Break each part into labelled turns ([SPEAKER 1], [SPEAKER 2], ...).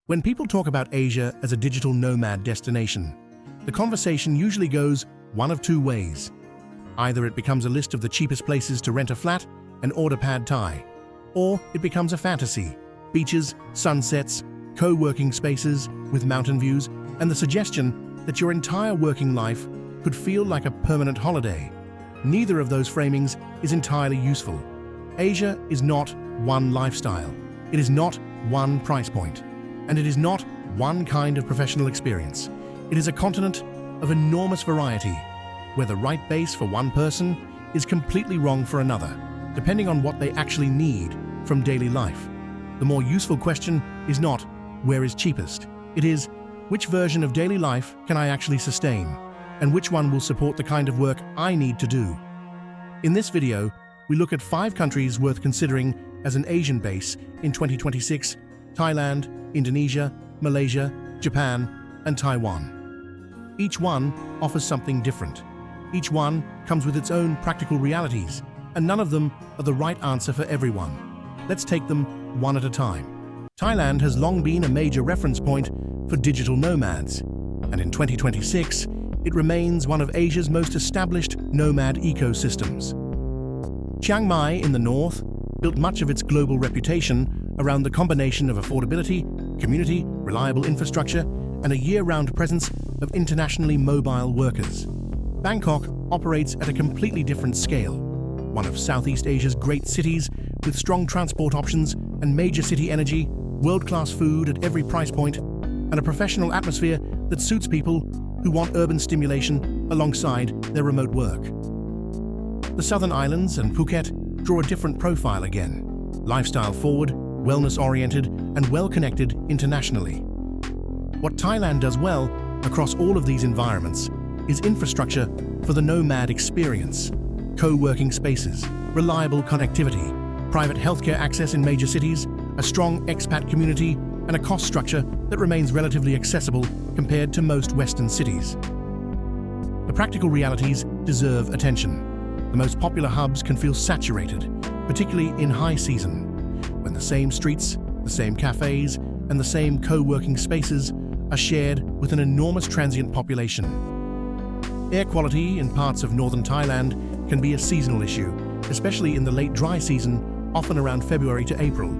[SPEAKER 1] When people talk about Asia as a digital nomad destination, the conversation usually goes one of two ways. Either it becomes a list of the cheapest places to rent a flat and order pad thai, or it becomes a fantasy: beaches, sunsets, co-working spaces with mountain views, and the suggestion that your entire working life could feel like a permanent holiday. Neither of those framings is entirely useful. Asia is not one lifestyle. It is not one price point. And it is not one kind of professional experience. It is a continent of enormous variety, where the right base for one person is completely wrong for another, depending on what they actually need from daily life. The more useful question is not, where is cheapest? It is, which version of daily life can I actually sustain? And which one will support the kind of work I need to do? In this video, we look at 5 countries worth considering as an Asian base in 2026: Thailand, Indonesia, Malaysia, Japan, and Taiwan. Each one offers something different. Each one comes with its own practical realities, and none of them are the right answer for everyone. Let's take them one at a time. Thailand has long been a major reference point for digital nomads, and in 2026, it remains one of Asia's most established nomad ecosystems. Chiang Mai in the north built much of its global reputation around the combination of affordability, community, reliable infrastructure, and a year-round presence of internationally mobile workers. Bangkok operates at a completely different scale, one of Southeast Asia's great cities with strong transport options and major city energy, world-class food at every price point, and a professional atmosphere that suits people who want urban stimulation alongside their remote work. The Southern Islands and Phuket draw a different profile again: lifestyle-forward, wellness-oriented, and well-connected internationally. What Thailand does well across all of these environments is infrastructure for the nomad experience: co-working spaces, reliable connectivity, private healthcare access in major cities, a strong expat community, and a cost structure that remains relatively accessible compared to most Western cities. The practical realities deserve attention. The most popular hubs can feel saturated, particularly in high season, when the same streets, the same cafés, and the same co-working spaces are shared with an enormous transient population. Air quality in parts of northern Thailand can be a seasonal issue, especially in the late dry season, often around February to April.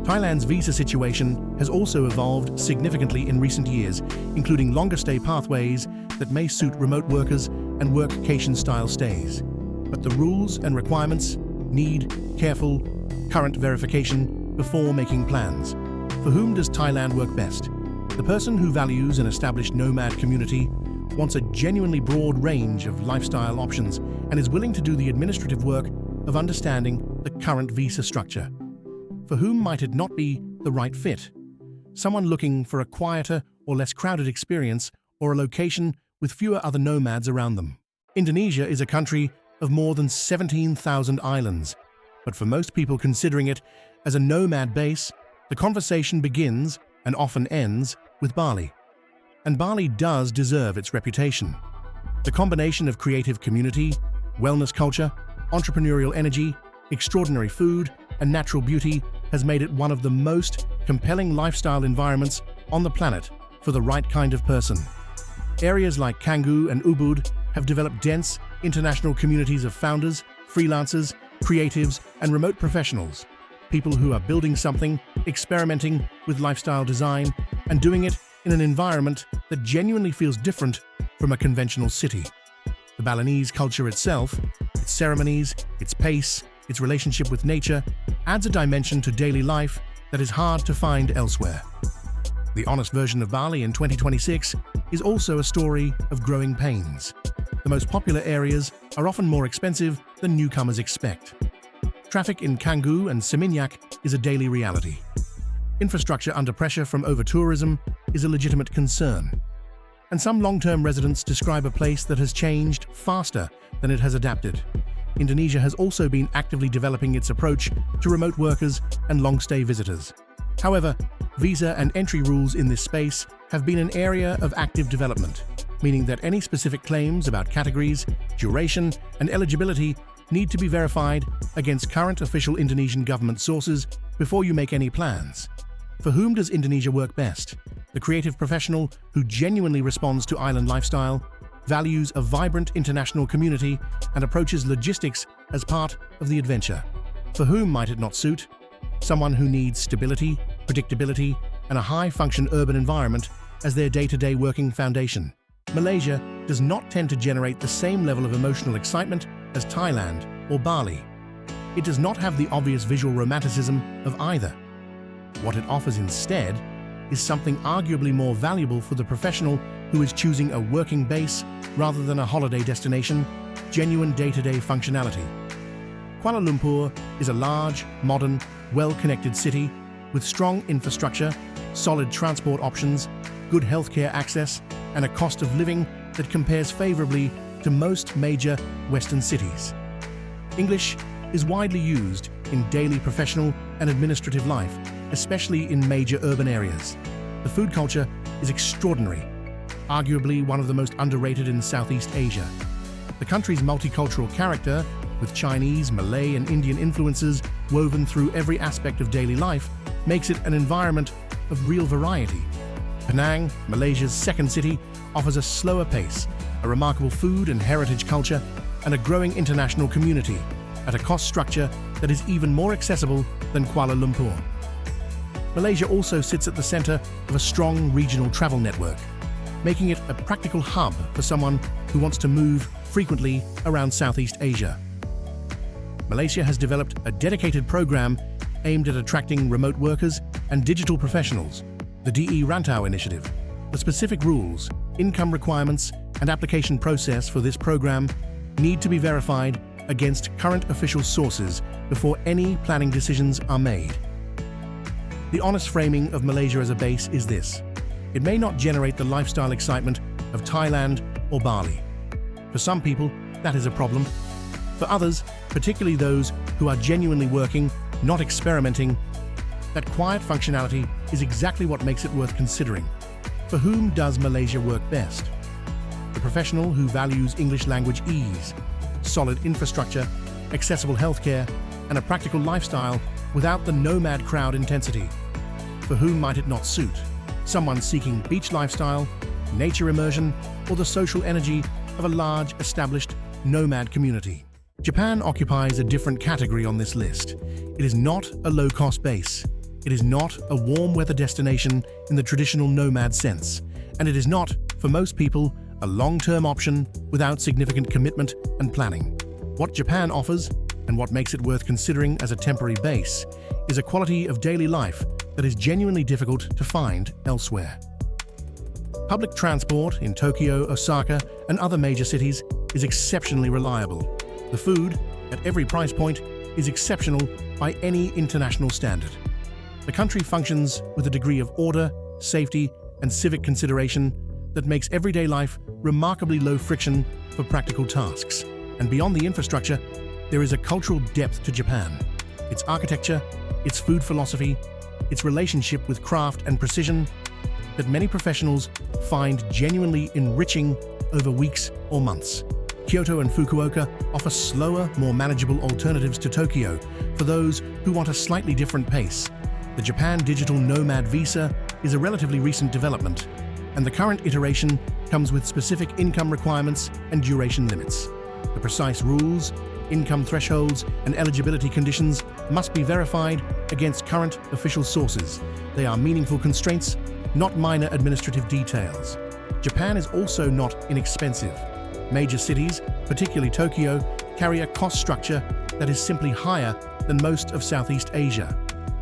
[SPEAKER 1] Thailand's visa situation has also evolved significantly in recent years, including longer stay pathways that may suit remote workers and workcation-style stays. But the rules and requirements need careful, current verification before making plans. For whom does Thailand work best? The person who values an established nomad community, wants a genuinely broad range of lifestyle options, and is willing to do the administrative work of understanding the current visa structure. For whom might it not be the right fit? Someone looking for a quieter or less crowded experience, or a location with fewer other nomads around them. Indonesia is a country of more than 17,000 islands, but for most people considering it as a nomad base, the conversation begins and often ends with Bali. And Bali does deserve its reputation. The combination of creative community, wellness culture, entrepreneurial energy, extraordinary food, and natural beauty has made it one of the most compelling lifestyle environments on the planet for the right kind of person. Areas like Canggu and Ubud have developed dense, international communities of founders, freelancers, creatives, and remote professionals, people who are building something, experimenting with lifestyle design, and doing it in an environment that genuinely feels different from a conventional city. The Balinese culture itself, its ceremonies, its pace, its relationship with nature, adds a dimension to daily life that is hard to find elsewhere. The honest version of Bali in 2026 is also a story of growing pains. The most popular areas are often more expensive than newcomers expect. Traffic in Canggu and Seminyak is a daily reality. Infrastructure under pressure from over-tourism is a legitimate concern. And some long-term residents describe a place that has changed faster than it has adapted. Indonesia has also been actively developing its approach to remote workers and long-stay visitors. However, visa and entry rules in this space have been an area of active development, meaning that any specific claims about categories, duration, and eligibility need to be verified against current official Indonesian government sources before you make any plans. For whom does Indonesia work best? The creative professional who genuinely responds to island lifestyle, values a vibrant international community, and approaches logistics as part of the adventure. For whom might it not suit? Someone who needs stability, predictability, and a high-function urban environment as their day-to-day working foundation. Malaysia does not tend to generate the same level of emotional excitement as Thailand or Bali. It does not have the obvious visual romanticism of either. What it offers instead is something arguably more valuable for the professional who is choosing a working base rather than a holiday destination: genuine day-to-day functionality. Kuala Lumpur is a large, modern, well-connected city with strong infrastructure, solid transport options, good healthcare access, and a cost of living that compares favorably to most major Western cities. English is widely used in daily professional and administrative life, especially in major urban areas. The food culture is extraordinary, arguably one of the most underrated in Southeast Asia. The country's multicultural character, with Chinese, Malay, and Indian influences woven through every aspect of daily life, makes it an environment of real variety. Penang, Malaysia's second city, offers a slower pace, a remarkable food and heritage culture, and a growing international community at a cost structure that is even more accessible than Kuala Lumpur. Malaysia also sits at the center of a strong regional travel network, making it a practical hub for someone who wants to move frequently around Southeast Asia. Malaysia has developed a dedicated program aimed at attracting remote workers and digital professionals, the DE Rantau initiative. The specific rules, income requirements, and application process for this program need to be verified against current official sources before any planning decisions are made. The honest framing of Malaysia as a base is this: it may not generate the lifestyle excitement of Thailand or Bali. For some people, that is a problem. For others, particularly those who are genuinely working, not experimenting, that quiet functionality is exactly what makes it worth considering. For whom does Malaysia work best? The professional who values English language ease, solid infrastructure, accessible healthcare, and a practical lifestyle without the nomad crowd intensity. For whom might it not suit? Someone seeking beach lifestyle, nature immersion, or the social energy of a large, established nomad community. Japan occupies a different category on this list. It is not a low-cost base. It is not a warm-weather destination in the traditional nomad sense. And it is not, for most people, a long-term option without significant commitment and planning. What Japan offers, and what makes it worth considering as a temporary base, is a quality of daily life that is genuinely difficult to find elsewhere. Public transport in Tokyo, Osaka, and other major cities is exceptionally reliable. The food, at every price point, is exceptional by any international standard. The country functions with a degree of order, safety, and civic consideration that makes everyday life remarkably low friction for practical tasks. And beyond the infrastructure, there is a cultural depth to Japan. Its architecture, its food philosophy, its relationship with craft and precision that many professionals find genuinely enriching over weeks or months. Kyoto and Fukuoka offer slower, more manageable alternatives to Tokyo for those who want a slightly different pace. The Japan Digital Nomad Visa is a relatively recent development, and the current iteration comes with specific income requirements and duration limits. The precise rules, income thresholds, and eligibility conditions must be verified against current official sources. They are meaningful constraints, not minor administrative details. Japan is also not inexpensive. Major cities, particularly Tokyo, carry a cost structure that is simply higher than most of Southeast Asia.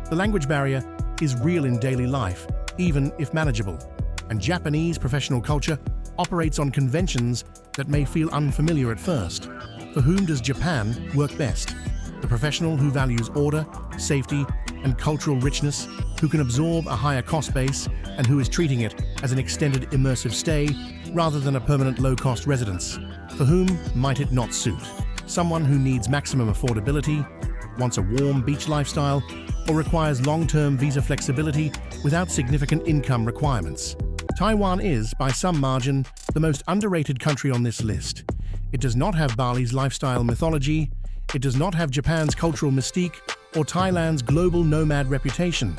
[SPEAKER 1] The language barrier is real in daily life, even if manageable, and Japanese professional culture operates on conventions that may feel unfamiliar at first. For whom does Japan work best? The professional who values order, safety, and cultural richness, who can absorb a higher cost base, and who is treating it as an extended immersive stay rather than a permanent low-cost residence. For whom might it not suit? Someone who needs maximum affordability, wants a warm beach lifestyle, or requires long-term visa flexibility without significant income requirements. Taiwan is, by some margin, the most underrated country on this list. It does not have Bali's lifestyle mythology, it does not have Japan's cultural mystique, or Thailand's global nomad reputation.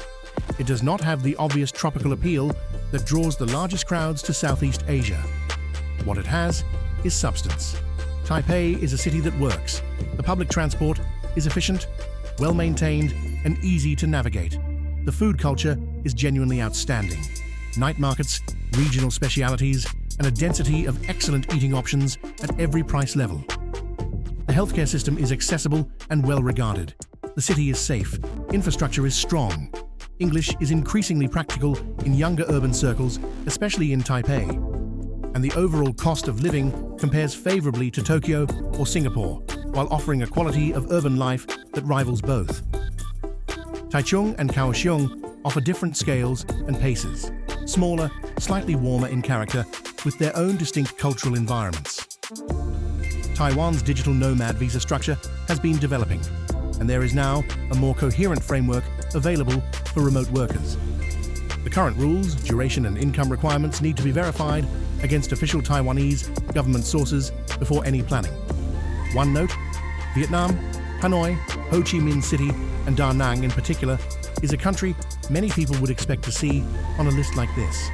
[SPEAKER 1] it does not have the obvious tropical appeal that draws the largest crowds to Southeast Asia. What it has is substance. Taipei is a city that works. The public transport is efficient, well-maintained, and easy to navigate. The food culture is genuinely outstanding. Night markets, regional specialities, and a density of excellent eating options at every price level. The healthcare system is accessible and well-regarded. The city is safe. Infrastructure is strong. English is increasingly practical in younger urban circles, especially in Taipei. And the overall cost of living compares favorably to Tokyo or Singapore, while offering a quality of urban life that rivals both. Taichung and Kaohsiung offer different scales and paces, smaller, slightly warmer in character, with their own distinct cultural environments. Taiwan's digital nomad visa structure has been developing, and there is now a more coherent framework available for remote workers. The current rules, duration and income requirements need to be verified against official Taiwanese government sources before any planning. One note, Vietnam, Hanoi, Ho Chi Minh City, and Da Nang in particular is a country many people would expect to see on a list like this.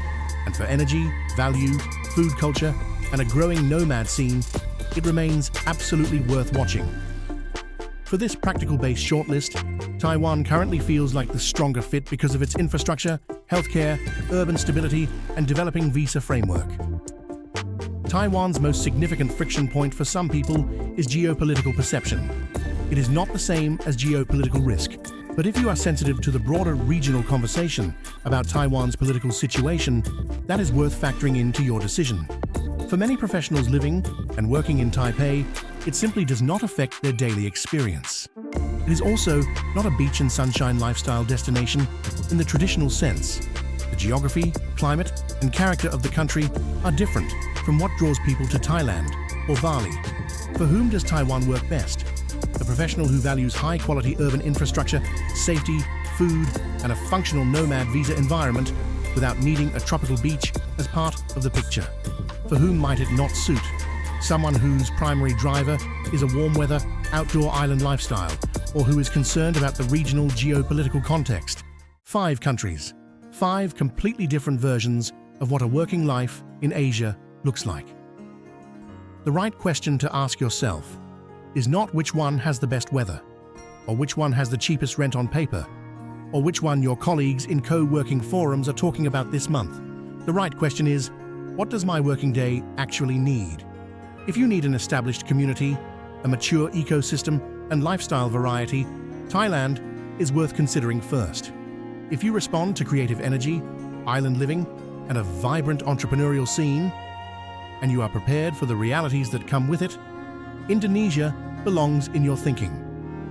[SPEAKER 1] And for energy, value, food culture, and a growing nomad scene, it remains absolutely worth watching. For this practical-based shortlist, Taiwan currently feels like the stronger fit because of its infrastructure, healthcare, urban stability, and developing visa framework. Taiwan's most significant friction point for some people is geopolitical perception. It is not the same as geopolitical risk, but if you are sensitive to the broader regional conversation about Taiwan's political situation, that is worth factoring into your decision. For many professionals living and working in Taipei, it simply does not affect their daily experience. It is also not a beach and sunshine lifestyle destination in the traditional sense. The geography, climate, and character of the country are different from what draws people to Thailand or Bali. For whom does Taiwan work best? The professional who values high-quality urban infrastructure, safety, food, and a functional nomad visa environment without needing a tropical beach as part of the picture. For whom might it not suit? Someone whose primary driver is a warm-weather, outdoor island lifestyle, or who is concerned about the regional geopolitical context. 5 countries, 5 completely different versions of what a working life in Asia looks like. The right question to ask yourself is not which one has the best weather, or which one has the cheapest rent on paper, or which one your colleagues in co-working forums are talking about this month. The right question is, what does my working day actually need? If you need an established community, a mature ecosystem, and lifestyle variety, Thailand is worth considering first. If you respond to creative energy, island living, and a vibrant entrepreneurial scene, and you are prepared for the realities that come with it, Indonesia belongs in your thinking.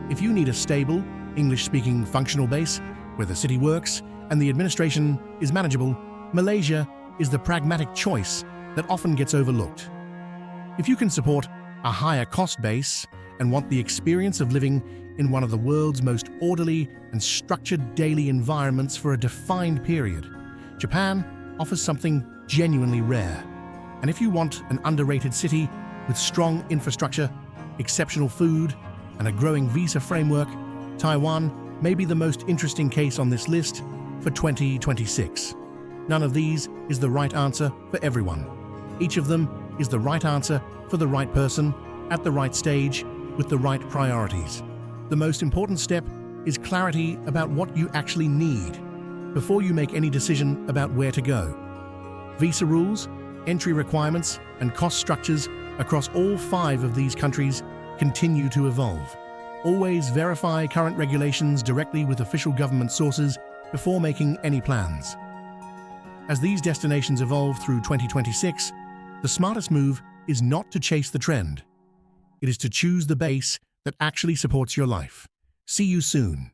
[SPEAKER 1] If you need a stable, English-speaking functional base where the city works and the administration is manageable, Malaysia is the pragmatic choice that often gets overlooked. If you can support a higher cost base and want the experience of living in one of the world's most orderly and structured daily environments for a defined period, Japan offers something genuinely rare. And if you want an underrated city with strong infrastructure, exceptional food, and a growing visa framework, Taiwan may be the most interesting case on this list for 2026. None of these is the right answer for everyone. Each of them is the right answer for the right person, at the right stage, with the right priorities. The most important step is clarity about what you actually need before you make any decision about where to go. Visa rules, entry requirements, and cost structures across all 5 of these countries continue to evolve. Always verify current regulations directly with official government sources before making any plans. As these destinations evolve through 2026, the smartest move is not to chase the trend. It is to choose the base that actually supports your life. See you soon.